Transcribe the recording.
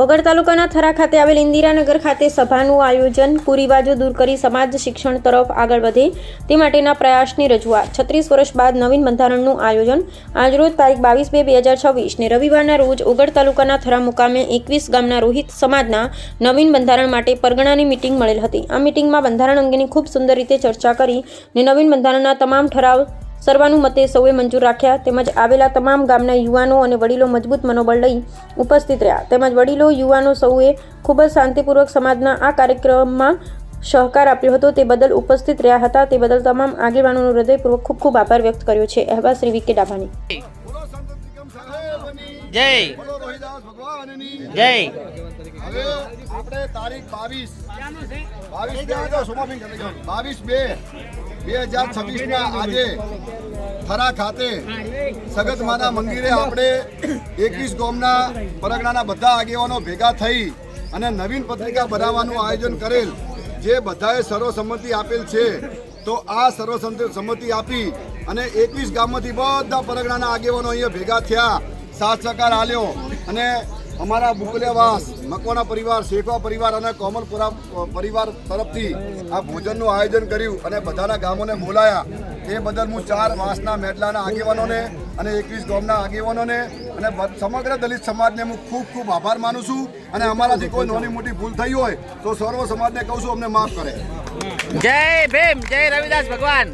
વગર તાલુકાના થરા ખાતે આવેલ ઇન્દિરાનગર ખાતે સભાનું આયોજન કુરિવાજો દૂર કરી સમાજ શિક્ષણ તરફ આગળ વધે તે માટેના પ્રયાસની રજૂઆત 36 વર્ષ બાદ નવીન બંધારણનું આયોજન આજરોજ તારીખ 22/2/2026 ને રવિવારના રોજ ઓગળ તાલુકાના થરા મુકામે 21 ગામના રોહિત સમાજના નવીન બંધારણ માટે પરગણાની મીટિંગ મળેલ હતી। આ મીટિંગમાં બંધારણ અંગેની ખૂબ સુંદર રીતે ચર્ચા કરી ને નવીન બંધારણના તમામ ઠરાવ સર્વાનુમતે સૌએ મંજૂર રાખ્યા। તેમજ આવેલા તમામ ગામના યુવાનો અને વડીલો મજબૂત મનોબળ લઈ ઉપસ્થિત રહ્યા। તેમજ વડીલો યુવાનો સૌએ ખૂબ જ શાંતિપૂર્વક સમાજના આ કાર્યક્રમમાં સહકાર આપ્યો હતો તે બદલ ઉપસ્થિત રહ્યા હતા તે બદલ તમામ આગેવાનોનો હૃદયપૂર્વક ખૂબ ખૂબ આભાર વ્યક્ત કર્યો છે। અહેવાલ શ્રી વી કે ડાભાણી। જય જય। હવે આપણે તારીખ 22/2/2026 આજે થરા ખાતે સગત માના મંદિરે આપણે 21 ગામના પરગણાના બધા આગેવાનો ભેગા થઈ અને નવીન પત્રિકા બનાવવાનું આયોજન કરેલ, જે બધાએ સર્વસંમતિ આપેલ છે। તો આ સર્વસંમતિ આપી અને 21 ગામમાંથી બધા પરગણાના આગેવાનો અહીંયા ભેગા થયા, સાથ સહકાર આલ્યો અને અમારા બુકલેવાસ, મકવાણા પરિવાર, શેખવા પરિવાર અને કોમલપુરા પરિવાર તરફથી આ ભોજનનું આયોજન કર્યું અને બધાના ગામોને બોલાયા। એ બદલ હું 4 વાસના મેટલાના આગેવાનોને અને 21 ગામના આગેવાનોને અને સમગ્ર દલિત સમાજને હું ખૂબ ખૂબ આભાર માનું છું અને અમારાથી કોઈ નાની મોટી ભૂલ થઈ હોય તો સર્વ સમાજને કહું છું અમને માફ કરે। જય ભીમ, જય રવિદાસ ભગવાન।